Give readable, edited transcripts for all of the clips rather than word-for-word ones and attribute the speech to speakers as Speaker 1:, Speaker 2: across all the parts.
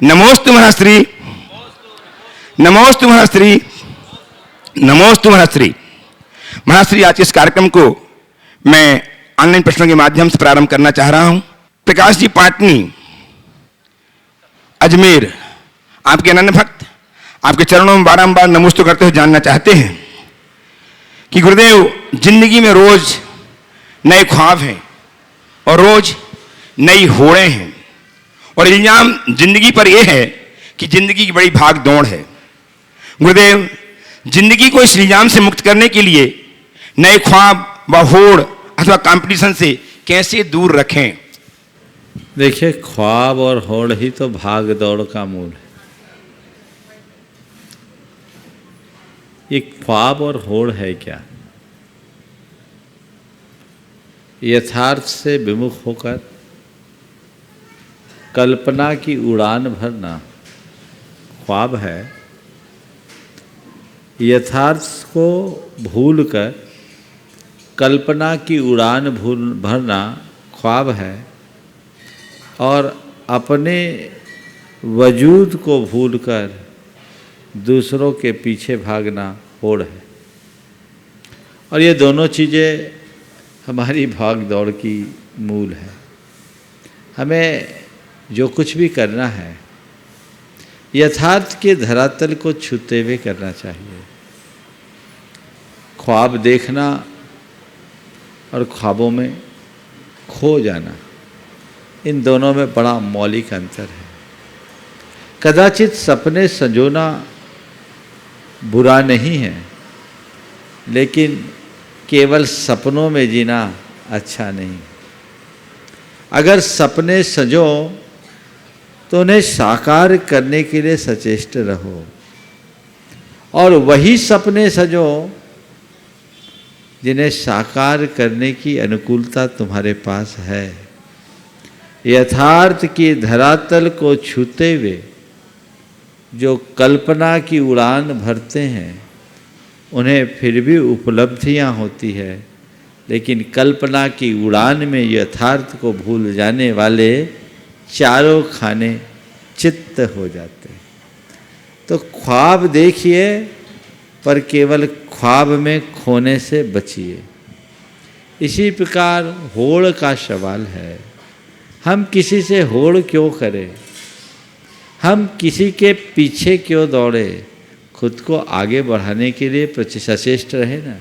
Speaker 1: नमोस्तु महाश्री, नमोस्तु महाश्री, नमोस्तु महाश्री। महाश्री, आज इस कार्यक्रम को मैं ऑनलाइन प्रश्नों के माध्यम से प्रारंभ करना चाह रहा हूं। प्रकाश जी पाटनी, अजमेर, आपके अनन्य भक्त आपके चरणों में बारंबार नमोस्तु करते हुए जानना चाहते हैं कि गुरुदेव, जिंदगी में रोज नए ख्वाब हैं और रोज नई होड़ें हैं, और इल्जाम जिंदगी पर यह है कि जिंदगी की बड़ी भाग दौड़ है। गुरुदेव, जिंदगी को इस इल्जाम से मुक्त करने के लिए नए ख्वाब व होड़ अथवा कंपटीशन से कैसे दूर रखें?
Speaker 2: देखिए, ख्वाब और होड़ ही तो भाग दौड़ का मूल है। ये ख्वाब और होड़ है क्या? यथार्थ से विमुख होकर कल्पना की उड़ान भरना ख्वाब है। यथार्थ को भूलकर कल्पना की उड़ान भरना ख्वाब है, और अपने वजूद को भूलकर दूसरों के पीछे भागना होड़ है। और ये दोनों चीज़ें हमारी भाग दौड़ की मूल है। हमें जो कुछ भी करना है यथार्थ के धरातल को छूते हुए करना चाहिए। ख्वाब देखना और ख्वाबों में खो जाना, इन दोनों में बड़ा मौलिक अंतर है। कदाचित सपने संजोना बुरा नहीं है, लेकिन केवल सपनों में जीना अच्छा नहीं। अगर सपने संजो तो उन्हें साकार करने के लिए सचेष्ट रहो, और वही सपने संजो जिन्हें साकार करने की अनुकूलता तुम्हारे पास है। यथार्थ की धरातल को छूते हुए जो कल्पना की उड़ान भरते हैं उन्हें फिर भी उपलब्धियां होती है, लेकिन कल्पना की उड़ान में यथार्थ को भूल जाने वाले चारों खाने चित्त हो जाते हैं। तो ख्वाब देखिए, पर केवल ख्वाब में खोने से बचिए। इसी प्रकार होड़ का सवाल है। हम किसी से होड़ क्यों करें? हम किसी के पीछे क्यों दौड़े? खुद को आगे बढ़ाने के लिए सचेष्ट रहे ना।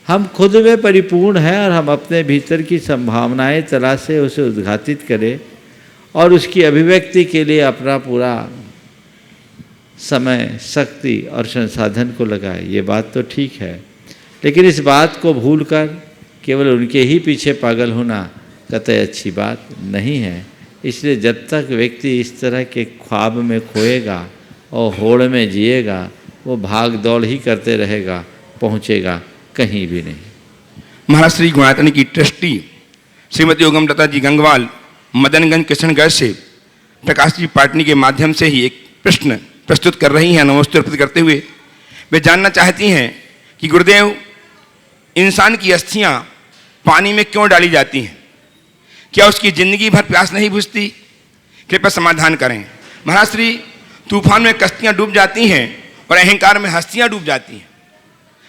Speaker 2: हम खुद में परिपूर्ण हैं और हम अपने भीतर की संभावनाएं तलाशे, उसे उद्घाटित करें और उसकी अभिव्यक्ति के लिए अपना पूरा समय, शक्ति और संसाधन को लगाए। ये बात तो ठीक है, लेकिन इस बात को भूलकर केवल उनके ही पीछे पागल होना कतई अच्छी बात नहीं है। इसलिए जब तक व्यक्ति इस तरह के ख्वाब में खोएगा और होड़ में जिएगा, वो भाग दौड़ ही करते रहेगा, पहुँचेगा कहीं भी नहीं।
Speaker 1: महाराज श्री गुणायतनी की ट्रस्टी श्रीमती योगमलता जी गंगवाल, मदनगंज, किशनगढ़ से प्रकाश जी पाटनी के माध्यम से ही एक प्रश्न प्रस्तुत कर रही हैं। नमोस्तु अर्पित करते हुए वे जानना चाहती हैं कि गुरुदेव, इंसान की अस्थियां पानी में क्यों डाली जाती हैं? क्या उसकी जिंदगी भर प्यास नहीं बुझती? कृपया समाधान करें। महाराज श्री, तूफान में कश्तियां डूब जाती हैं और अहंकार में हस्तियां डूब जाती हैं।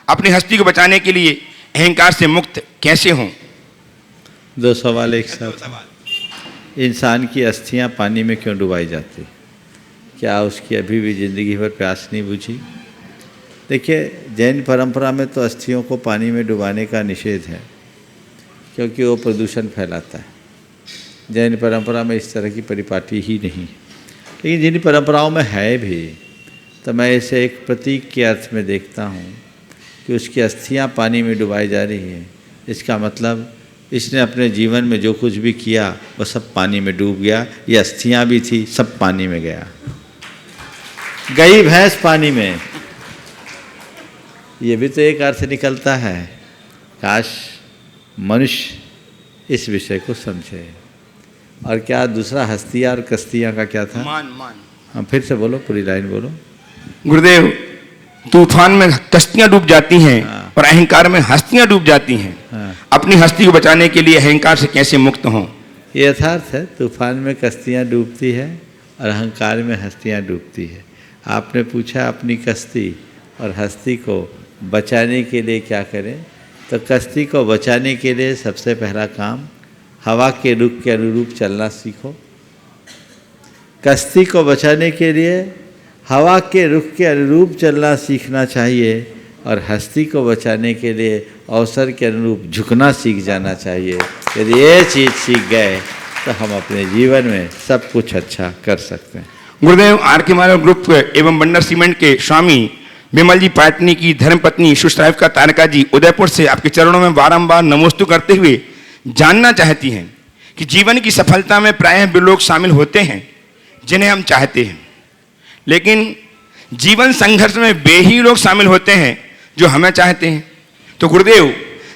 Speaker 1: अपनी हस्ती को बचाने के लिए अहंकार से मुक्त कैसे हों?
Speaker 2: दो सवाल एक साथ। इंसान की अस्थियां पानी में क्यों डुबाई जाती? क्या उसकी अभी भी ज़िंदगी भर प्यास नहीं बुझी? देखिए, जैन परंपरा में तो अस्थियों को पानी में डुबाने का निषेध है, क्योंकि वो प्रदूषण फैलाता है। जैन परंपरा में इस तरह की परिपाटी ही नहीं। लेकिन जिन परंपराओं में है भी, तो मैं इसे एक प्रतीक के अर्थ में देखता हूँ कि उसकी अस्थियाँ पानी में डुबाई जा रही हैं। इसका मतलब इसने अपने जीवन में जो कुछ भी किया वो सब पानी में डूब गया। ये अस्थियाँ भी थी, सब पानी में गया। गई भैंस पानी में, ये भी तो एक अर्थ निकलता है। काश मनुष्य इस विषय को समझे। और क्या दूसरा हस्तियाँ और कश्तियाँ का क्या था?
Speaker 1: मान मान।
Speaker 2: हाँ, फिर से बोलो, पूरी लाइन बोलो।
Speaker 1: गुरुदेव, तूफान में कश्तियां डूब जाती हैं और अहंकार में हस्तियां डूब जाती हैं। अपनी हस्ती को बचाने के लिए अहंकार से कैसे मुक्त हों?
Speaker 2: ये यथार्थ है। तूफान में कश्तियाँ डूबती है और अहंकार में हस्तियाँ डूबती है। आपने पूछा अपनी कश्ती और हस्ती को बचाने के लिए क्या करें, तो कश्ती को बचाने के लिए सबसे पहला काम हवा के रुख के अनुरूप चलना सीखो। कश्ती को बचाने के लिए हवा के रुख के अनुरूप चलना सीखना चाहिए और हस्ती को बचाने के लिए अवसर के अनुरूप झुकना सीख जाना चाहिए। यदि ये चीज़ सीख गए तो हम अपने जीवन में सब कुछ अच्छा कर सकते हैं।
Speaker 1: गुरुदेव, आर के माधव ग्रुप एवं बंडर सीमेंट के स्वामी विमल जी पाटनी की धर्मपत्नी सुश्राविका तारका जी उदयपुर से आपके चरणों में बारंबार नमोस्तु करते हुए जानना चाहती हैं कि जीवन की सफलता में प्रायः वे लोग शामिल होते हैं जिन्हें हम चाहते हैं, लेकिन जीवन संघर्ष में वे ही लोग शामिल होते हैं जो हमें चाहते हैं। तो गुरुदेव,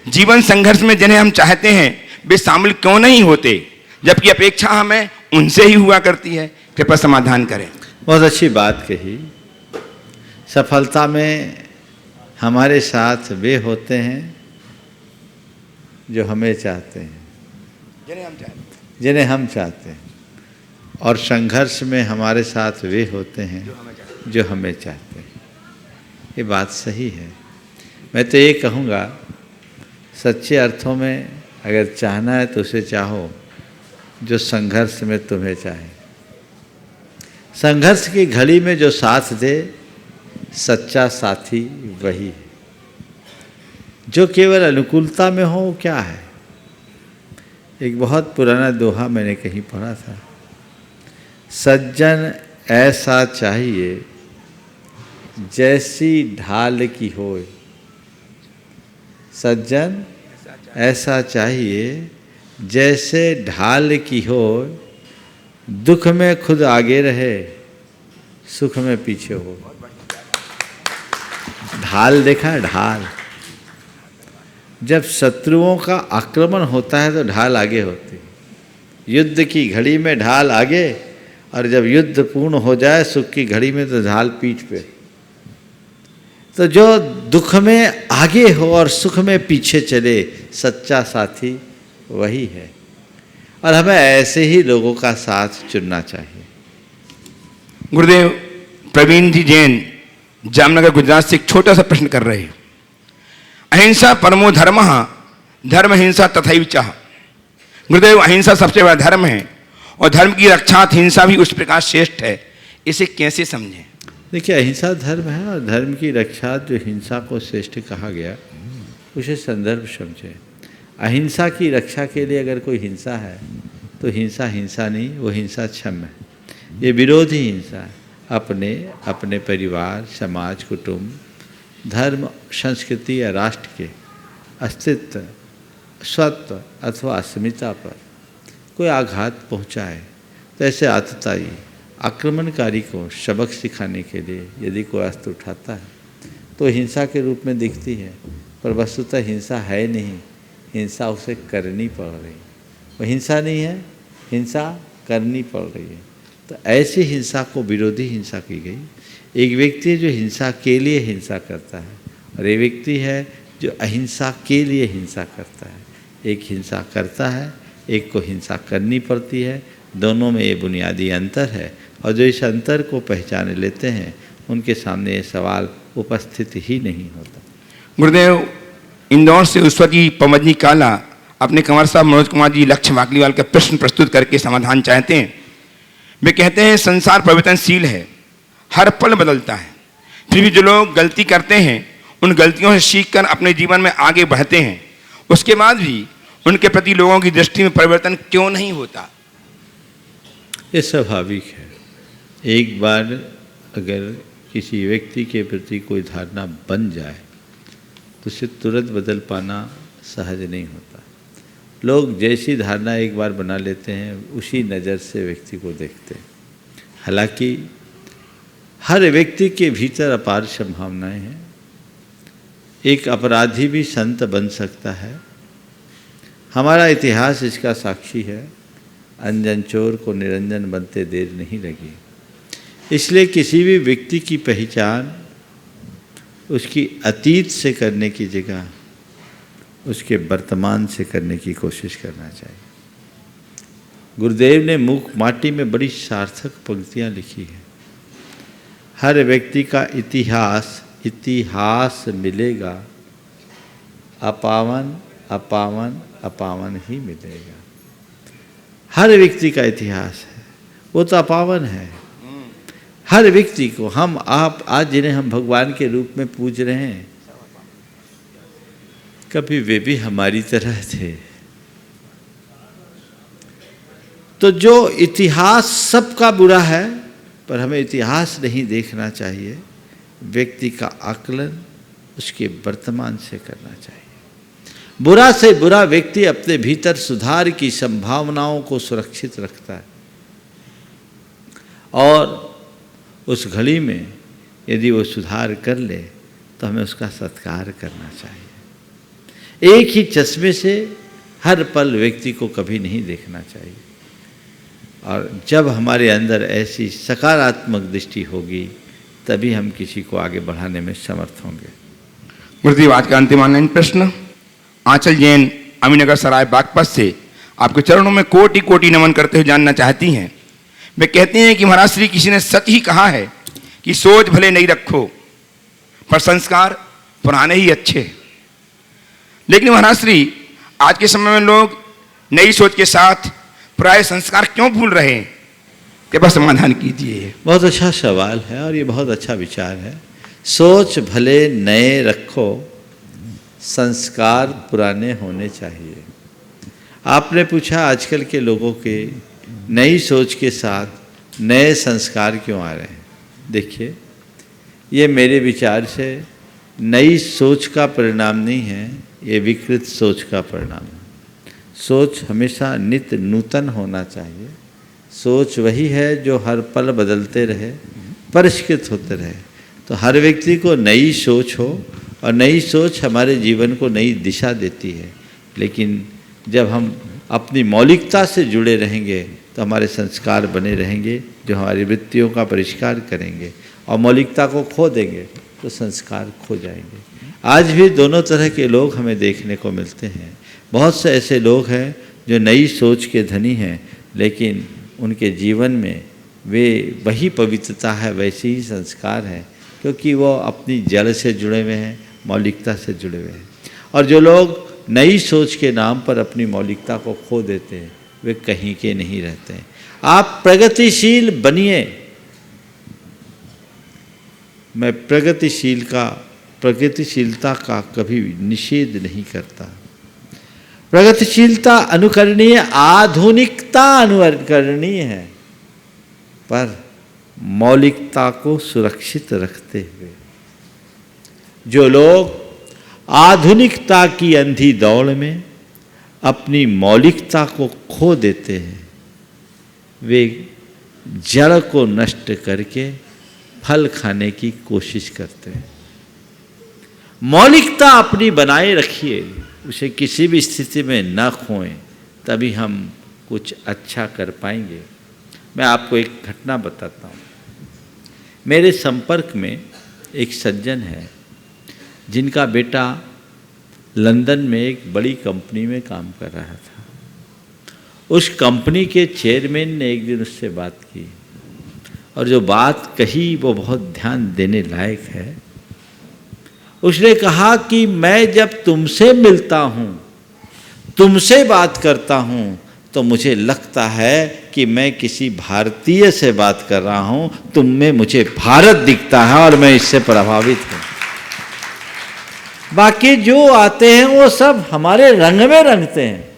Speaker 1: जीवन संघर्ष में जिन्हें हम चाहते हैं वे शामिल क्यों नहीं होते, जबकि अपेक्षा हमें उनसे ही हुआ करती है? कृपया समाधान करें।
Speaker 2: बहुत अच्छी बात कही। सफलता में हमारे साथ वे होते हैं जो हमें चाहते हैं, जिन्हें हम चाहते हैं, और संघर्ष में हमारे साथ वे होते हैं जो हमें चाहते हैं। ये बात सही है। मैं तो ये कहूँगा, सच्चे अर्थों में अगर चाहना है तो उसे चाहो जो संघर्ष में तुम्हें चाहे। संघर्ष की घड़ी में जो साथ दे, सच्चा साथी वही है। जो केवल अनुकूलता में हो क्या है। एक बहुत पुराना दोहा मैंने कहीं पढ़ा था, सज्जन ऐसा चाहिए जैसी ढाल की होए। सज्जन ऐसा चाहिए जैसे ढाल की हो, दुख में खुद आगे रहे, सुख में पीछे हो। ढाल देखा है? ढाल जब शत्रुओं का आक्रमण होता है तो ढाल आगे होती है। युद्ध की घड़ी में ढाल आगे, और जब युद्ध पूर्ण हो जाए सुख की घड़ी में तो ढाल पीठ पे। तो जो दुख में आगे हो और सुख में पीछे चले, सच्चा साथी वही है। और हमें ऐसे ही लोगों का साथ चुनना चाहिए।
Speaker 1: गुरुदेव, प्रवीण जी जैन जामनगर गुजरात से एक छोटा सा प्रश्न कर रहे हैं। अहिंसा परमो धर्मः, धर्म हिंसा तथैव चाह। गुरुदेव, अहिंसा सबसे बड़ा धर्म है और धर्म की रक्षा हिंसा भी उस प्रकार श्रेष्ठ है, इसे कैसे समझें?
Speaker 2: देखिए, अहिंसा धर्म है और धर्म की रक्षा जो हिंसा को श्रेष्ठ कहा गया, उसे संदर्भ समझें। अहिंसा की रक्षा के लिए अगर कोई हिंसा है तो हिंसा हिंसा नहीं, वो हिंसा क्षम है। ये विरोधी हिंसा है। अपने अपने परिवार, समाज, कुटुंब, धर्म, संस्कृति या राष्ट्र के अस्तित्व, स्वत्व अथवा अस्मिता पर कोई आघात पहुंचाए तो ऐसे आतताई आक्रमणकारी को सबक सिखाने के लिए यदि कोई अस्त्र उठाता है तो हिंसा के रूप में दिखती है, पर वस्तुतः हिंसा है नहीं, हिंसा उसे करनी पड़ रही। वो हिंसा नहीं है, हिंसा करनी पड़ रही है। तो ऐसी हिंसा को विरोधी हिंसा की गई। एक व्यक्ति है जो हिंसा के लिए हिंसा करता है और एक व्यक्ति है जो अहिंसा के लिए हिंसा करता है। एक हिंसा करता है, एक को हिंसा करनी पड़ती है। दोनों में ये बुनियादी अंतर है और जो इस अंतर को पहचान लेते हैं उनके सामने ये सवाल उपस्थित ही नहीं होता।
Speaker 1: गुरुदेव, इंदौर से उस्वती पमजनी काला अपने कंवर साहब मनोज कुमार जी लक्ष्य वाकलीवाल का प्रश्न प्रस्तुत करके समाधान चाहते हैं। वे कहते हैं, संसार परिवर्तनशील है, हर पल बदलता है, फिर भी जो लोग गलती करते हैं उन गलतियों से सीखकर अपने जीवन में आगे बढ़ते हैं, उसके बाद भी उनके प्रति लोगों की दृष्टि में परिवर्तन क्यों नहीं होता?
Speaker 2: ये स्वाभाविक है। एक बार अगर किसी व्यक्ति के प्रति कोई धारणा बन जाए तो उसे तुरंत बदल पाना सहज नहीं होता। लोग जैसी धारणा एक बार बना लेते हैं उसी नज़र से व्यक्ति को देखते हैं। हालांकि हर व्यक्ति के भीतर अपार संभावनाएं हैं। एक अपराधी भी संत बन सकता है। हमारा इतिहास इसका साक्षी है। अंजन चोर को निरंजन बनते देर नहीं लगी। इसलिए किसी भी व्यक्ति की पहचान उसकी अतीत से करने की जगह उसके वर्तमान से करने की कोशिश करना चाहिए। गुरुदेव ने मूक माटी में बड़ी सार्थक पंक्तियाँ लिखी हैं। हर व्यक्ति का इतिहास मिलेगा, अपावन अपावन अपावन ही मिलेगा। हर व्यक्ति का इतिहास है, वो तो अपावन है। हर व्यक्ति को, हम आप आज जिन्हें हम भगवान के रूप में पूज रहे हैं, कभी वे भी हमारी तरह थे। तो जो इतिहास सबका बुरा है, पर हमें इतिहास नहीं देखना चाहिए, व्यक्ति का आकलन उसके वर्तमान से करना चाहिए। बुरा से बुरा व्यक्ति अपने भीतर सुधार की संभावनाओं को सुरक्षित रखता है, और उस घड़ी में यदि वो सुधार कर ले तो हमें उसका सत्कार करना चाहिए। एक ही चश्मे से हर पल व्यक्ति को कभी नहीं देखना चाहिए, और जब हमारे अंदर ऐसी सकारात्मक दृष्टि होगी तभी हम किसी को आगे बढ़ाने में समर्थ होंगे।
Speaker 1: गुरुदेव, आज का अंतिम ऑनलाइन प्रश्न आंचल जैन अमीनगर सराय बागपत से आपके चरणों में कोटि कोटि नमन करते हुए जानना चाहती हैं। वे कहती हैं कि महाराज श्री किसी ने सच ही कहा है कि सोच भले नहीं रखो पर संस्कार पुराने ही अच्छे। लेकिन महाराज श्री, आज के समय में लोग नई सोच के साथ पुराने संस्कार क्यों भूल रहे हैं? कृपया समाधान कीजिए।
Speaker 2: बहुत अच्छा सवाल है और ये बहुत अच्छा विचार है। सोच भले नए रखो, संस्कार पुराने होने चाहिए। आपने पूछा आजकल के लोगों के नई सोच के साथ नए संस्कार क्यों आ रहे हैं। देखिए, ये मेरे विचार से नई सोच का परिणाम नहीं है, ये विकृत सोच का परिणाम है। सोच हमेशा नित्य नूतन होना चाहिए। सोच वही है जो हर पल बदलते रहे, परिष्कृत होते रहे। तो हर व्यक्ति को नई सोच हो, और नई सोच हमारे जीवन को नई दिशा देती है। लेकिन जब हम अपनी मौलिकता से जुड़े रहेंगे तो हमारे संस्कार बने रहेंगे जो हमारी वृत्तियों का परिष्कार करेंगे, और मौलिकता को खो देंगे तो संस्कार खो जाएंगे। आज भी दोनों तरह के लोग हमें देखने को मिलते हैं। बहुत से ऐसे लोग हैं जो नई सोच के धनी हैं, लेकिन उनके जीवन में वे वही पवित्रता है, वैसे ही संस्कार हैं, क्योंकि वो अपनी जड़ से जुड़े हुए हैं, मौलिकता से जुड़े हुए हैं। और जो लोग नई सोच के नाम पर अपनी मौलिकता को खो देते हैं, वे कहीं के नहीं रहते हैं। आप प्रगतिशील बनिए। मैं प्रगतिशीलता का कभी निषेध नहीं करता। प्रगतिशीलता अनुकरणीय, आधुनिकता अनुकरणीय है, पर मौलिकता को सुरक्षित रखते हुए। जो लोग आधुनिकता की अंधी दौड़ में अपनी मौलिकता को खो देते हैं, वे जड़ को नष्ट करके फल खाने की कोशिश करते हैं। मौलिकता अपनी बनाए रखिए, उसे किसी भी स्थिति में न खोएं, तभी हम कुछ अच्छा कर पाएंगे। मैं आपको एक घटना बताता हूँ। मेरे संपर्क में एक सज्जन है जिनका बेटा लंदन में एक बड़ी कंपनी में काम कर रहा था। उस कंपनी के चेयरमैन ने एक दिन उससे बात की, और जो बात कही वो बहुत ध्यान देने लायक है। उसने कहा कि मैं जब तुमसे मिलता हूँ, तुमसे बात करता हूँ, तो मुझे लगता है कि मैं किसी भारतीय से बात कर रहा हूँ। तुम में मुझे भारत दिखता है और मैं इससे प्रभावित हूँ। बाकी जो आते हैं वो सब हमारे रंग में रंगते हैं,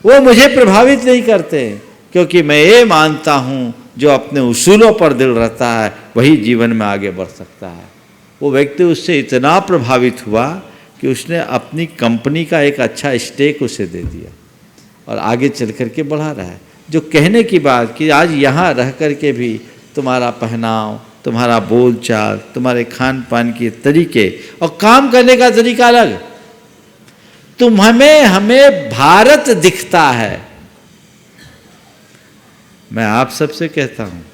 Speaker 2: वो मुझे प्रभावित नहीं करते, क्योंकि मैं ये मानता हूँ जो अपने उसूलों पर दिल रहता है वही जीवन में आगे बढ़ सकता है। वो व्यक्ति उससे इतना प्रभावित हुआ कि उसने अपनी कंपनी का एक अच्छा स्टेक उसे दे दिया और आगे चल कर के बढ़ा रहा है। जो कहने की बात कि आज यहाँ रह कर के भी तुम्हारा पहनाव, तुम्हारा बोलचाल, तुम्हारे खान पान के तरीके और काम करने का तरीका अलग, हमें भारत दिखता है। मैं आप सबसे कहता हूँ,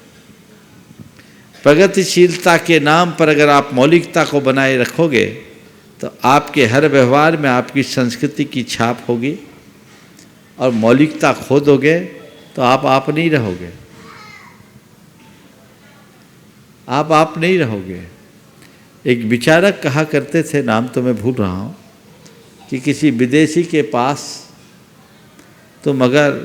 Speaker 2: प्रगतिशीलता के नाम पर अगर आप मौलिकता को बनाए रखोगे तो आपके हर व्यवहार में आपकी संस्कृति की छाप होगी, और मौलिकता खो दोगे तो आप नहीं रहोगे, आप नहीं रहोगे। एक विचारक कहा करते थे, नाम तो मैं भूल रहा हूँ, कि किसी विदेशी के पास तुम अगर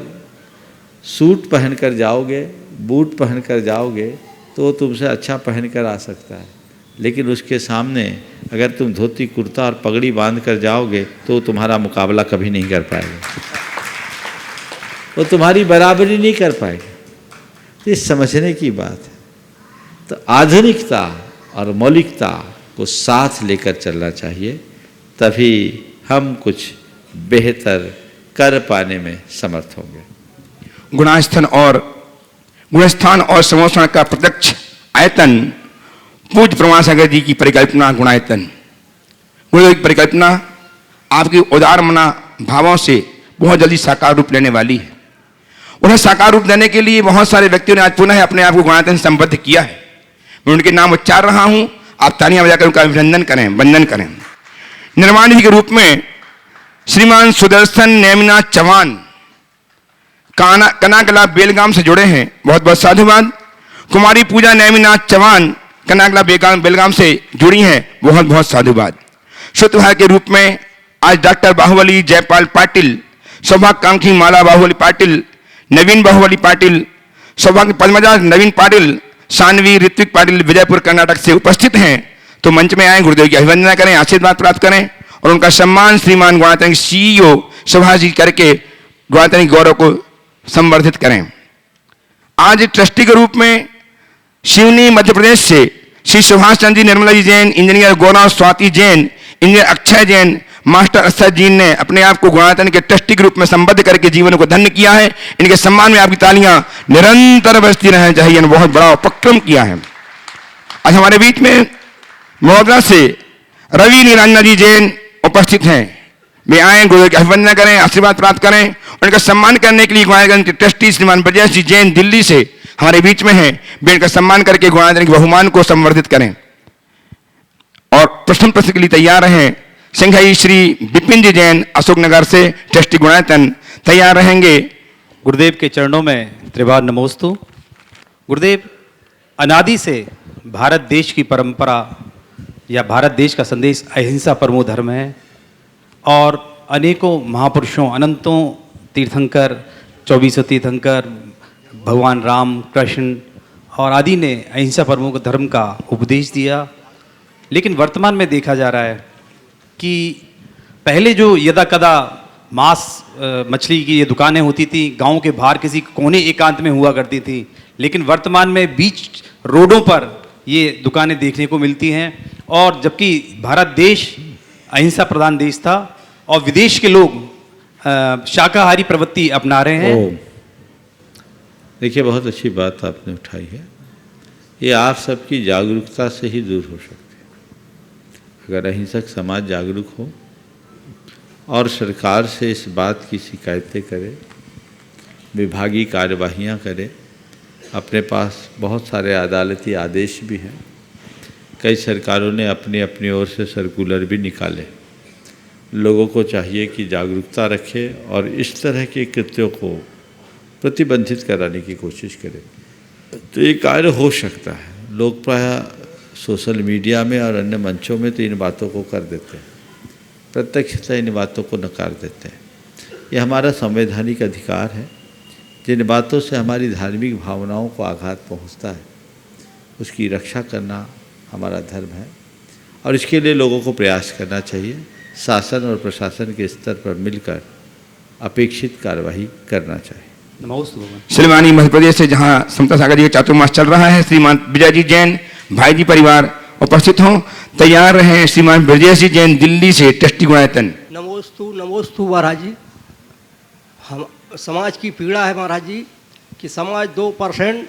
Speaker 2: सूट पहन कर जाओगे, बूट पहन कर जाओगे, तो वो तुमसे अच्छा पहन कर आ सकता है, लेकिन उसके सामने अगर तुम धोती कुर्ता और पगड़ी बांध कर जाओगे तो वो तुम्हारा मुकाबला कभी नहीं कर पाएगा, वो तुम्हारी बराबरी नहीं कर पाएगा। ये समझने की बात है। तो आधुनिकता और मौलिकता को साथ लेकर चलना चाहिए, तभी हम कुछ बेहतर कर पाने में समर्थ होंगे।
Speaker 1: गुणस्थान और समोषण का प्रत्यक्ष आयतन पूज्य प्रमासागर जी की परिकल्पना गुणायतन। गुरुदेव की परिकल्पना आपकी उदार मना भावों से बहुत जल्दी साकार रूप लेने वाली है। उन्हें साकार रूप देने के लिए बहुत सारे व्यक्तियों ने आज पुनः अपने आप को गुणायतन से संबद्ध किया है। मैं उनके नाम उच्चार रहा हूं, आप तालियां बजाकर उनका अभिनंदन करें, वंदन करें। निर्माण जी के रूप में श्रीमान सुदर्शन नेमिनाथ चौहान कनाकला बेलगाम से जुड़े हैं, बहुत बहुत साधुवाद। कुमारी पूजा नेमिनाथ चौहान कनाकला बेलगाम से जुड़ी हैं, बहुत बहुत साधुवाद। श्रुतभार के रूप में आज डॉक्टर बाहुबली जयपाल पाटिल, सौभाग्यकांक्षी माला बाहुबली पाटिल, नवीन बाहुबली पाटिल, सौभाग्य पद्मजा नवीन पाटिल, सानवी ऋत्विक पाटिल विजयपुर कर्नाटक से उपस्थित हैं। तो मंच में आए, गुरुदेव की अभिवंदना करें, आशीर्वाद प्राप्त करें और उनका सम्मान श्रीमान गुणातनिक CEO सुभाष जी करके गुणातनिक गौरव को संवर्धित करें। आज ट्रस्टी के रूप में शिवनी मध्य प्रदेश से श्री सुभाष चंद्र जी, निर्मला जी जैन, इंजीनियर गौरव स्वाति जैन, इंजीनियर अक्षय जैन, मास्टर असद जी ने अपने आप को गुणातन के ट्रस्टी के रूप में संबद्ध करके जीवन को धन्य किया है। इनके सम्मान में आपकी तालियां निरंतर बजती रहनी चाहिए, बहुत बड़ा उपक्रम किया है। आज हमारे बीच में महोदरा से रवि निरंजन जी जैन उपस्थित हैं। वे आए, गुरुदेव की अभिवंदना करें, आशीर्वाद प्राप्त करें। उनका सम्मान करने के लिए गुणातन के ट्रस्टी श्रीमान ब्रजेश जी जैन दिल्ली से हमारे बीच में हैं। वे इनका सम्मान करके गुणातन के बहुमान को संवर्धित करें और प्रश्न के लिए तैयार रहें। सिंघई श्री विपिन जी जैन अशोकनगर से ट्रस्टी गुणायतन तैयार रहेंगे।
Speaker 3: गुरुदेव के चरणों में त्रिवार नमोस्तु। गुरुदेव, अनादि से भारत देश की परंपरा या भारत देश का संदेश अहिंसा परमो धर्म है और अनेकों महापुरुषों, अनंतों तीर्थंकर, 2400 तीर्थंकर, भगवान राम, कृष्ण और आदि ने अहिंसा परमो धर्म का उपदेश दिया। लेकिन वर्तमान में देखा जा रहा है कि पहले जो यदा कदा मांस मछली की ये दुकानें होती थी, गांव के बाहर किसी कोने एकांत में हुआ करती थी, लेकिन वर्तमान में बीच रोडों पर ये दुकानें देखने को मिलती हैं। और जबकि भारत देश अहिंसा प्रधान देश था और विदेश के लोग शाकाहारी प्रवृत्ति अपना रहे हैं।
Speaker 2: देखिए, बहुत अच्छी बात आपने उठाई है। ये आप सबकी जागरूकता से ही दूर हो सकती है। अगर अहिंसक समाज जागरूक हो और सरकार से इस बात की शिकायतें करे, विभागीय कार्यवाहियाँ करे, अपने पास बहुत सारे अदालती आदेश भी हैं, कई सरकारों ने अपनी अपनी ओर से सर्कुलर भी निकाले। लोगों को चाहिए कि जागरूकता रखे और इस तरह के कृत्यों को प्रतिबंधित कराने की कोशिश करें, तो ये कार्य हो सकता है। लोग प्रायः सोशल मीडिया में और अन्य मंचों में तो इन बातों को कर देते हैं, प्रत्यक्षतः इन बातों को नकार देते हैं। ये हमारा संवैधानिक अधिकार है। जिन बातों से हमारी धार्मिक भावनाओं को आघात पहुंचता है, उसकी रक्षा करना हमारा धर्म है और इसके लिए लोगों को प्रयास करना चाहिए। शासन और प्रशासन के स्तर पर मिलकर अपेक्षित कार्यवाही करना चाहिए।
Speaker 1: श्रीमानी मध्य प्रदेश से जहां समता सागर जी का चातुर्मास चल रहा है, श्रीमान विजय जी जैन, भाई जी परिवार उपस्थित हों, तैयार रहें। श्रीमान ब्रजेश जी जैन दिल्ली से ट्रस्टी गुणायतन।
Speaker 4: नमोस्तु नमोस्तु महाराज जी। हम समाज की पीड़ा है महाराज जी कि समाज 2%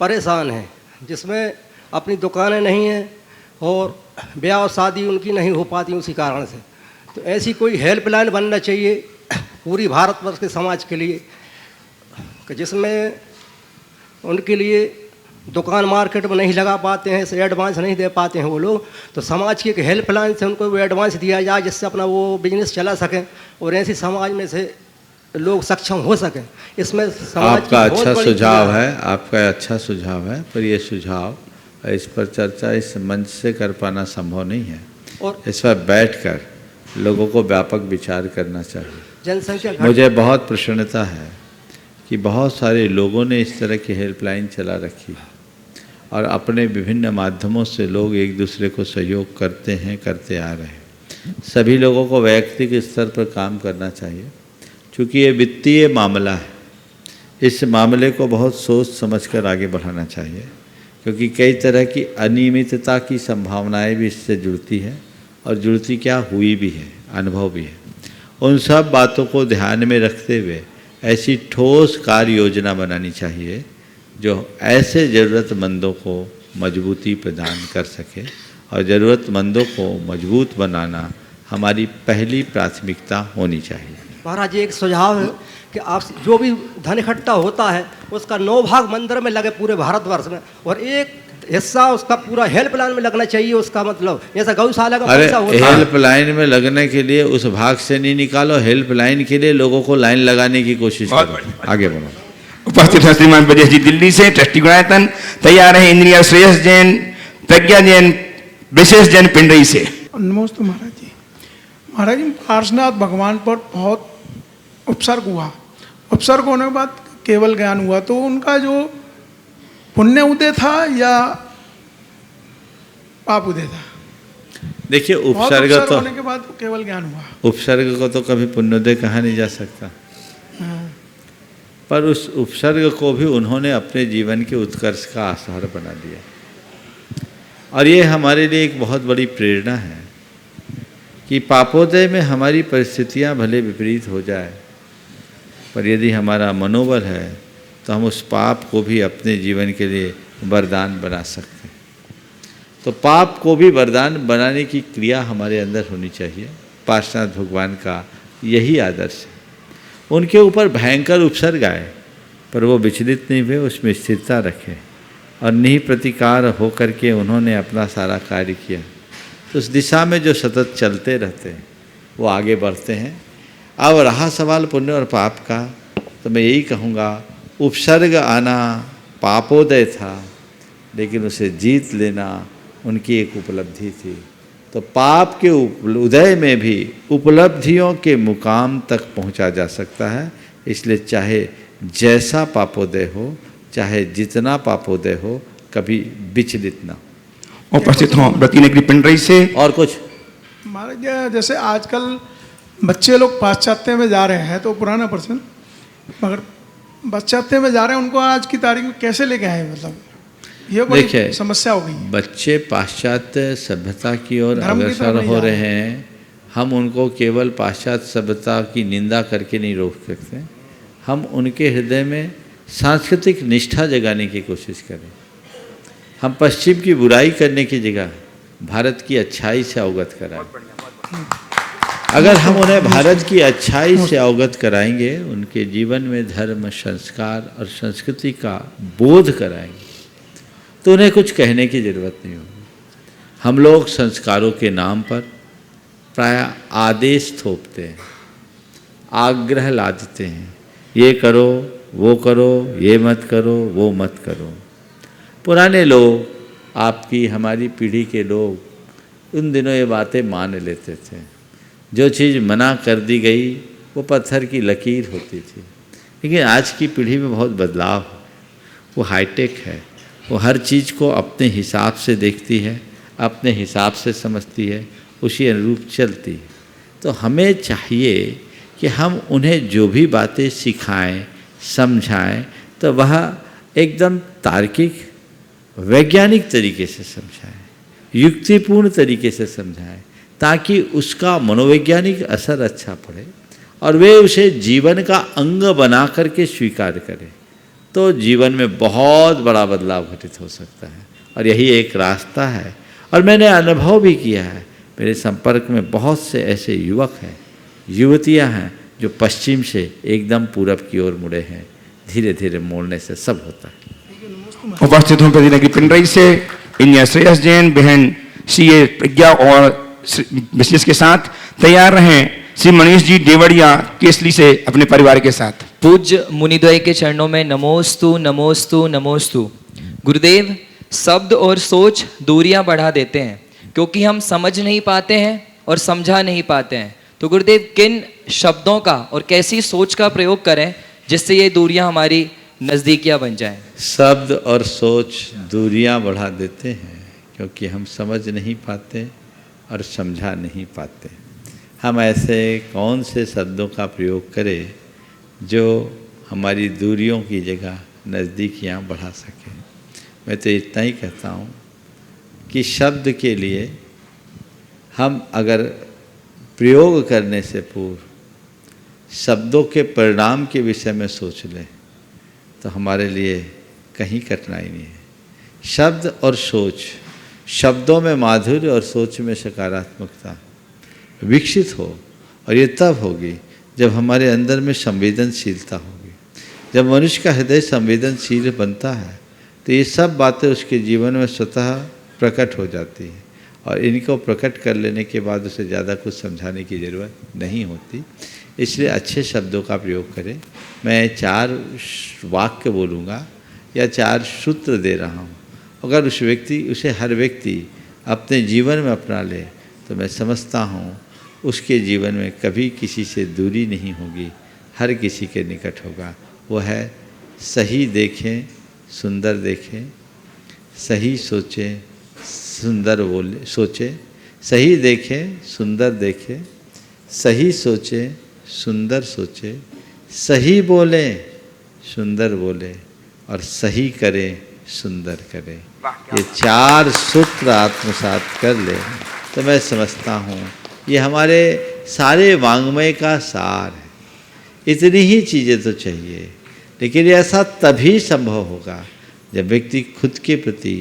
Speaker 4: परेशान है, जिसमें अपनी दुकानें नहीं हैं और ब्याह और शादी उनकी नहीं हो पाती उसी कारण से। तो ऐसी कोई हेल्पलाइन बनना चाहिए पूरी भारतवर्ष के समाज के लिए, जिसमें उनके लिए दुकान मार्केट में नहीं लगा पाते हैं, एडवांस नहीं दे पाते हैं वो लोग, तो समाज की एक हेल्पलाइन से उनको वो एडवांस दिया जाए जिससे अपना वो बिजनेस चला सकें और ऐसी समाज में से लोग सक्षम हो सकें। इसमें समाज की
Speaker 2: आपका
Speaker 4: बहुत
Speaker 2: अच्छा
Speaker 4: बड़ी
Speaker 2: सुझाव
Speaker 4: भूमिका
Speaker 2: है, आपका अच्छा सुझाव है, पर ये सुझाव इस पर चर्चा इस मंच से कर पाना संभव नहीं है।
Speaker 4: और
Speaker 2: इस पर बैठकर लोगों को व्यापक विचार करना चाहिए।
Speaker 4: जनसंख्या
Speaker 2: मुझे बहुत प्रसन्नता है कि बहुत सारे लोगों ने इस तरह की हेल्पलाइन चला रखी है और अपने विभिन्न माध्यमों से लोग एक दूसरे को सहयोग करते हैं, करते आ रहे हैं। सभी लोगों को व्यक्तिगत स्तर पर काम करना चाहिए, क्योंकि ये वित्तीय मामला है। इस मामले को बहुत सोच समझकर आगे बढ़ाना चाहिए, क्योंकि कई तरह की अनियमितता की संभावनाएं भी इससे जुड़ती है और जुड़ती क्या हुई भी है, अनुभव भी है। उन सब बातों को ध्यान में रखते हुए ऐसी ठोस कार्य योजना बनानी चाहिए जो ऐसे ज़रूरतमंदों को मजबूती प्रदान कर सके, और ज़रूरतमंदों को मजबूत बनाना हमारी पहली प्राथमिकता होनी चाहिए।
Speaker 4: महाराज जी, एक सुझाव है कि आप जो भी धन इकट्ठा होता है उसका 9 भाग मंदिर में लगे पूरे भारतवर्ष में, और एक हिस्सा उसका पूरा हेल्पलाइन में लगना चाहिए। उसका मतलब जैसा गौशाला का पैसा होता है,
Speaker 2: हेल्पलाइन में लगने के लिए उस भाग से नहीं निकालो, हेल्पलाइन के लिए लोगों को लाइन लगाने की कोशिश करो। आगे बढ़ो।
Speaker 1: उपस्थित हैं श्रीमान ब्रजेश जी दिल्ली से, ट्रस्टी गुणायतन। तैयार है इंजीनियर श्रेयस जैन, प्रज्ञा जैन, विशेष जैन पिंडई से।
Speaker 5: नमस्ते महाराज जी। महाराज जी, पार्श्वनाथ भगवान पर बहुत उपसर्ग हुआ, उपसर्ग होने के बाद केवल ज्ञान हुआ, तो उनका जो पुण्य उदय था या पाप उदय था?
Speaker 2: देखिए, उपसर्ग तो
Speaker 5: होने के बाद केवल ज्ञान हुआ।
Speaker 2: उपसर्ग को तो कभी पुण्योदय कहा नहीं जा सकता, पर उस उपसर्ग को भी उन्होंने अपने जीवन के उत्कर्ष का आधार बना दिया। और ये हमारे लिए एक बहुत बड़ी प्रेरणा है कि पापोदय में हमारी परिस्थितियां भले विपरीत हो जाए, पर यदि हमारा मनोबल है तो हम उस पाप को भी अपने जीवन के लिए वरदान बना सकते हैं। तो पाप को भी वरदान बनाने की क्रिया हमारे अंदर होनी चाहिए। पार्श्वनाथ भगवान का यही आदर्श है। उनके ऊपर भयंकर उपसर्ग आए, पर वो विचलित नहीं हुए, उसमें स्थिरता रखे और निप्रतिकार होकर के उन्होंने अपना सारा कार्य किया। तो उस दिशा में जो सतत चलते रहते हैं वो आगे बढ़ते हैं। अब रहा सवाल पुण्य और पाप का, तो मैं यही कहूँगा, उपसर्ग आना पापोदय था, लेकिन उसे जीत लेना उनकी एक उपलब्धि थी। तो पाप के उदय में भी उपलब्धियों के मुकाम तक पहुंचा जा सकता है। इसलिए चाहे जैसा पापोदय हो, चाहे जितना पापोदय हो, कभी विचलित ना हो।
Speaker 1: उपस्थित हों ब्रतिनगरी पिंडई से।
Speaker 2: और कुछ
Speaker 5: महाराज, जैसे आजकल बच्चे लोग पाश्चात्य में जा रहे हैं, तो पुराना पर्सन मगर पाश्चात्य में जा रहे हैं, उनको आज की तारीख में कैसे लेके आए? मतलब ये बड़ी समस्या हो गई।
Speaker 2: बच्चे पाश्चात्य सभ्यता की ओर अग्रसर हो रहे हैं। हम उनको केवल पाश्चात्य सभ्यता की निंदा करके नहीं रोक सकते, हम उनके हृदय में सांस्कृतिक निष्ठा जगाने की कोशिश करें। हम पश्चिम की बुराई करने की जगह भारत की अच्छाई से अवगत कराएं। अगर हम उन्हें भारत की अच्छाई से अवगत कराएंगे, उनके जीवन में धर्म, संस्कार और संस्कृति का बोध कराएंगे, तो उन्हें कुछ कहने की ज़रूरत नहीं होगी। हम लोग संस्कारों के नाम पर प्रायः आदेश थोपते हैं, आग्रह लादते हैं, ये करो, वो करो, ये मत करो, वो मत करो। पुराने लोग, आपकी हमारी पीढ़ी के लोग उन दिनों ये बातें मान लेते थे। जो चीज़ मना कर दी गई वो पत्थर की लकीर होती थी। लेकिन आज की पीढ़ी में बहुत बदलाव है, वो हाईटेक है, वो हर चीज़ को अपने हिसाब से देखती है, अपने हिसाब से समझती है, उसी अनुरूप चलती है। तो हमें चाहिए कि हम उन्हें जो भी बातें सिखाएं, समझाएं, तो वह एकदम तार्किक, वैज्ञानिक तरीके से समझाएं, युक्तिपूर्ण तरीके से समझाएं, ताकि उसका मनोवैज्ञानिक असर अच्छा पड़े और वे उसे जीवन का अंग बना करके स्वीकार करें। तो जीवन में बहुत बड़ा बदलाव घटित हो सकता है, और यही एक रास्ता है। और मैंने अनुभव भी किया है, मेरे संपर्क में बहुत से ऐसे युवक हैं, युवतियां हैं, जो पश्चिम से एकदम पूरब की ओर मुड़े हैं। धीरे धीरे मोड़ने से सब होता है।
Speaker 1: उपस्थित हूँ ब्रतिनगरी पिंडई से इंजीनियर श्रेयस जैन, बहन CA प्रज्ञा और विशेष के साथ। तैयार रहें श्री मनीष जी देवड़िया केसली से अपने परिवार के साथ।
Speaker 6: पूज्य मुनिद्वय के चरणों में नमोस्तु नमोस्तु नमोस्तु। गुरुदेव, शब्द और सोच दूरियां बढ़ा देते हैं क्योंकि हम समझ नहीं पाते हैं और समझा नहीं पाते हैं। तो गुरुदेव, किन शब्दों का और कैसी सोच का प्रयोग करें जिससे ये दूरियां हमारी नज़दीकियां बन जाएं?
Speaker 2: शब्द और सोच दूरियां बढ़ा देते हैं क्योंकि हम समझ नहीं पाते और समझा नहीं पाते। हम ऐसे कौन से शब्दों का प्रयोग करें जो हमारी दूरियों की जगह नज़दीकियां बढ़ा सके। मैं तो इतना ही कहता हूँ कि शब्द के लिए हम अगर प्रयोग करने से पूर्व शब्दों के परिणाम के विषय में सोच लें तो हमारे लिए कहीं कठिनाई नहीं है। शब्द और सोच, शब्दों में माधुर्य और सोच में सकारात्मकता विकसित हो, और ये तब होगी जब हमारे अंदर में संवेदनशीलता होगी। जब मनुष्य का हृदय संवेदनशील बनता है तो ये सब बातें उसके जीवन में स्वतः प्रकट हो जाती हैं, और इनको प्रकट कर लेने के बाद उसे ज़्यादा कुछ समझाने की ज़रूरत नहीं होती। इसलिए अच्छे शब्दों का प्रयोग करें। मैं 4 वाक्य बोलूँगा या 4 सूत्र दे रहा हूँ, अगर उसे हर व्यक्ति अपने जीवन में अपना ले तो मैं समझता हूँ उसके जीवन में कभी किसी से दूरी नहीं होगी, हर किसी के निकट होगा। वो है सही देखें सुंदर देखें, सही सोचें सुंदर बोले सोचें, सही देखें सुंदर देखें, सही सोचें सुंदर सोचें, सही बोलें सुंदर बोलें और सही करें सुंदर करें। ये 4 सूत्र आत्मसात कर ले तो मैं समझता हूँ ये हमारे सारे वाङ्मय का सार है। इतनी ही चीज़ें तो चाहिए, लेकिन ये ऐसा तभी संभव होगा जब व्यक्ति खुद के प्रति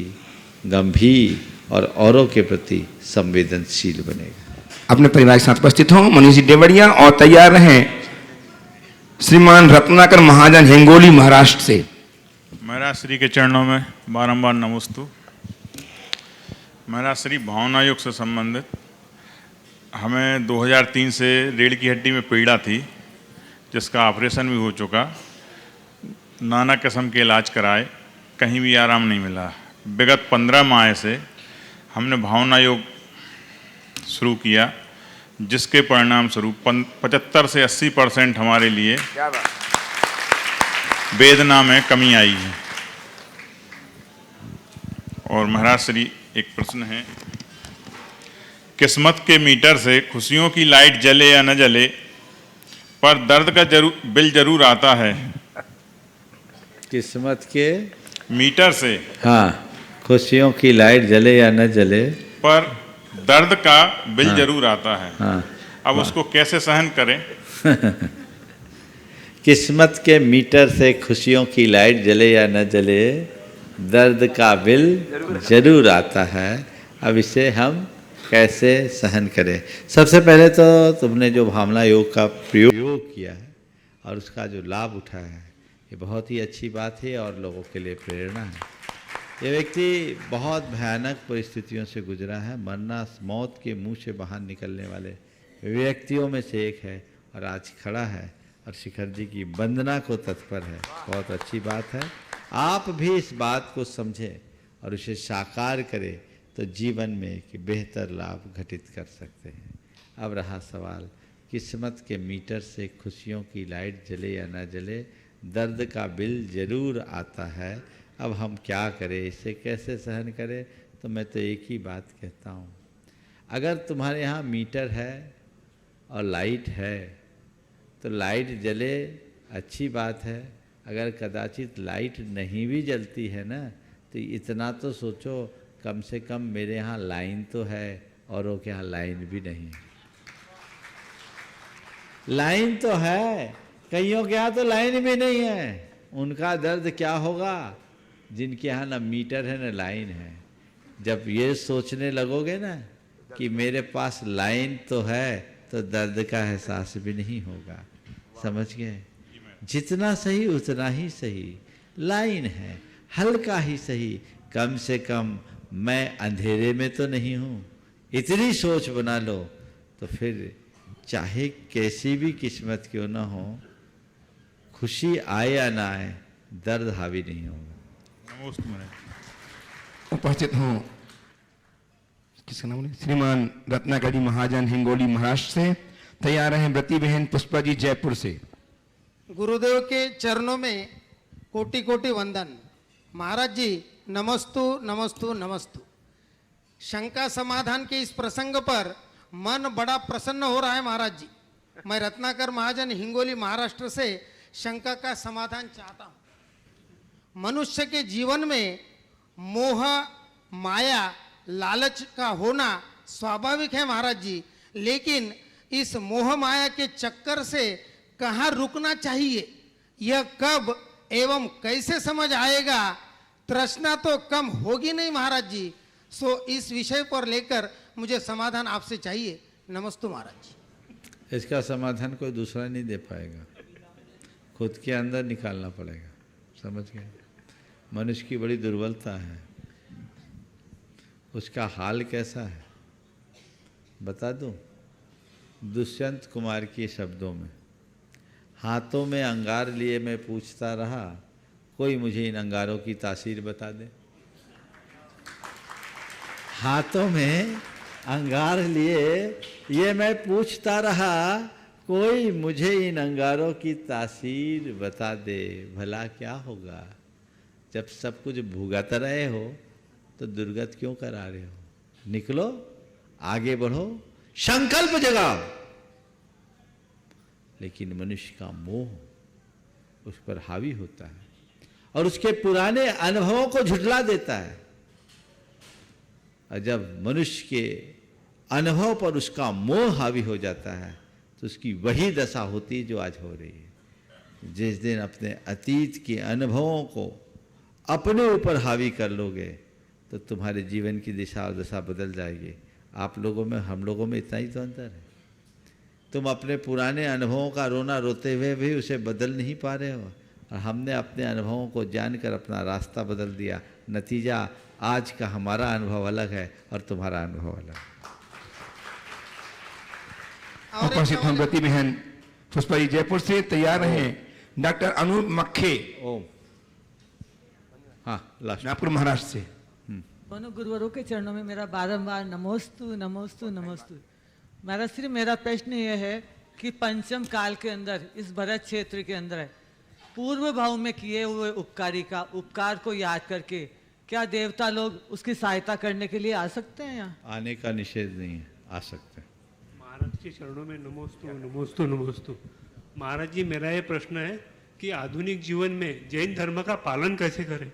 Speaker 2: गंभीर और औरों के प्रति संवेदनशील बनेगा।
Speaker 1: अपने परिवार के साथ उपस्थित हों मनीष जी देवड़िया, और तैयार रहें श्रीमान रत्नाकर महाजन हिंगोली महाराष्ट्र से।
Speaker 7: महाराज श्री के चरणों में बारंबार नमोस्तु। महाराज श्री, भावना योग से संबंधित हमें 2003 से रीढ़ की हड्डी में पीड़ा थी, जिसका ऑपरेशन भी हो चुका। नाना किस्म के इलाज कराए, कहीं भी आराम नहीं मिला। विगत 15 माह से हमने भावना योग शुरू किया, जिसके परिणाम स्वरूप 75 से 80% हमारे लिए वेदना में कमी आई है। और महाराज श्री, एक प्रश्न है, किस्मत के मीटर से खुशियों की लाइट जले या न जले, पर दर्द का बिल जरूर आता है।
Speaker 2: किस्मत के
Speaker 7: मीटर से,
Speaker 2: हाँ, खुशियों की लाइट जले या न जले,
Speaker 7: पर दर्द का बिल जरूर आता है।
Speaker 2: हाँ,
Speaker 7: अब उसको कैसे सहन करें?
Speaker 2: किस्मत के मीटर से खुशियों की लाइट जले या न जले, दर्द का बिल जरूर आता है। अब इसे हम कैसे सहन करें? सबसे पहले तो तुमने जो भावना योग का प्रयोग किया है और उसका जो लाभ उठाया है, ये बहुत ही अच्छी बात है और लोगों के लिए प्रेरणा है। ये व्यक्ति बहुत भयानक परिस्थितियों से गुजरा है, मरना मौत के मुंह से बाहर निकलने वाले व्यक्तियों में से एक है, और आज खड़ा है और शिखर जी की वंदना को तत्पर है। बहुत अच्छी बात है। आप भी इस बात को समझें और उसे साकार करें तो जीवन में एक बेहतर लाभ घटित कर सकते हैं। अब रहा सवाल, किस्मत के मीटर से खुशियों की लाइट जले या ना जले, दर्द का बिल जरूर आता है। अब हम क्या करें, इसे कैसे सहन करें? तो मैं तो एक ही बात कहता हूँ, अगर तुम्हारे यहाँ मीटर है और लाइट है तो लाइट जले, अच्छी बात है। अगर कदाचित लाइट नहीं भी जलती है ना, तो इतना तो सोचो, कम से कम मेरे यहाँ लाइन तो है, औरों के यहाँ लाइन भी नहीं है। लाइन तो है, कईयों के यहाँ तो लाइन भी नहीं है। उनका दर्द क्या होगा जिनके यहाँ ना मीटर है ना लाइन है। जब ये सोचने लगोगे ना कि मेरे पास लाइन तो है, तो दर्द का एहसास भी नहीं होगा। समझ गए? जितना सही उतना ही सही, लाइन है, हल्का ही सही, कम से कम मैं अंधेरे में तो नहीं हूँ, इतनी सोच बना लो तो फिर चाहे कैसी भी किस्मत क्यों ना हो, खुशी आए या ना आए, दर्द हावी नहीं होगा।
Speaker 7: नमोस्तु महाराज।
Speaker 1: उपस्थित हों किसका नाम है? श्रीमान रत्नाकरी महाजन हिंगोली महाराष्ट्र से। तैयार हैं व्रती बहन पुष्पा जी जयपुर से।
Speaker 8: गुरुदेव के चरणों में कोटि कोटि वंदन। महाराज जी नमस्तु नमस्तु नमस्तु। शंका समाधान के इस प्रसंग पर मन बड़ा प्रसन्न हो रहा है महाराज जी। मैं रत्नाकर महाजन हिंगोली महाराष्ट्र से शंका का समाधान चाहता हूँ। मनुष्य के जीवन में मोह, माया, लालच का होना स्वाभाविक है महाराज जी, लेकिन इस मोह माया के चक्कर से कहाँ रुकना चाहिए, यह कब एवं कैसे समझ आएगा? तृष्णा तो कम होगी नहीं महाराज जी। सो इस विषय पर लेकर मुझे समाधान आपसे चाहिए। नमस्ते महाराज जी।
Speaker 2: इसका समाधान कोई दूसरा नहीं दे पाएगा, खुद के अंदर निकालना पड़ेगा। समझ गए? मनुष्य की बड़ी दुर्बलता है। उसका हाल कैसा है बता दूं? दुष्यंत कुमार के शब्दों में, हाथों में अंगार लिए मैं पूछता रहा, कोई मुझे इन अंगारों की तासीर बता दे। हाथों में अंगार लिए ये मैं पूछता रहा, कोई मुझे इन अंगारों की तासीर बता दे। भला क्या होगा? जब सब कुछ भुगत रहे हो तो दुर्गत क्यों करा रहे हो? निकलो, आगे बढ़ो, संकल्प जगाओ। लेकिन मनुष्य का मोह उस पर हावी होता है और उसके पुराने अनुभवों को झुठला देता है। और जब मनुष्य के अनुभव पर उसका मोह हावी हो जाता है तो उसकी वही दशा होती है जो आज हो रही है। जिस दिन अपने अतीत के अनुभवों को अपने ऊपर हावी कर लोगे तो तुम्हारे जीवन की दिशा और दशा बदल जाएगी। आप लोगों में, हम लोगों में इतना ही तो अंतर है। तुम अपने पुराने अनुभवों का रोना रोते हुए भी उसे बदल नहीं पा रहे हो, और हमने अपने अनुभवों को जानकर अपना रास्ता बदल दिया। नतीजा आज का हमारा अनुभव अलग है और तुम्हारा अनुभव अलग है।
Speaker 1: उपस्थित हम व्रती बहन पुष्पा जी जयपुर से। तैयार हैं डॉक्टर अनूप मक्खे
Speaker 2: ओम। हाँ, लास्ट
Speaker 1: नागपुर महाराष्ट्र से।
Speaker 9: दोनों गुरुवरों के चरणों में मेरा बारंबार नमोस्तु नमोस्तु नमोस्तु। महाराज श्री, मेरा प्रश्न यह है कि पंचम काल के अंदर, इस भरत क्षेत्र के अंदर पूर्व भाव में किए हुए उपकारी का उपकार को याद करके क्या देवता लोग उसकी सहायता करने के लिए आ सकते हैं? यहाँ
Speaker 2: आने का निषेध नहीं है, आ सकते हैं।
Speaker 10: महाराज के चरणों में नमोस्तु नमोस्तु नमोस्तु। महाराज जी, मेरा ये प्रश्न है कि आधुनिक जीवन में जैन धर्म का पालन कैसे करें?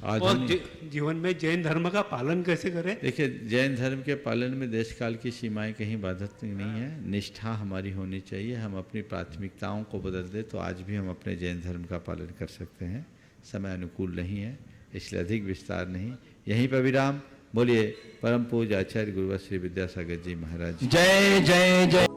Speaker 10: और जीवन में जैन धर्म का पालन कैसे करें?
Speaker 2: देखिए, जैन धर्म के पालन में देश काल की सीमाएं कहीं बाधक नहीं है। निष्ठा हमारी होनी चाहिए। हम अपनी प्राथमिकताओं को बदल दे तो आज भी हम अपने जैन धर्म का पालन कर सकते हैं। समय अनुकूल नहीं है, इसलिए अधिक विस्तार नहीं, यहीं पर विराम। बोलिए परम पूज्य आचार्य गुरुवर श्री विद्यासागर जी महाराज।
Speaker 1: जय जय जय।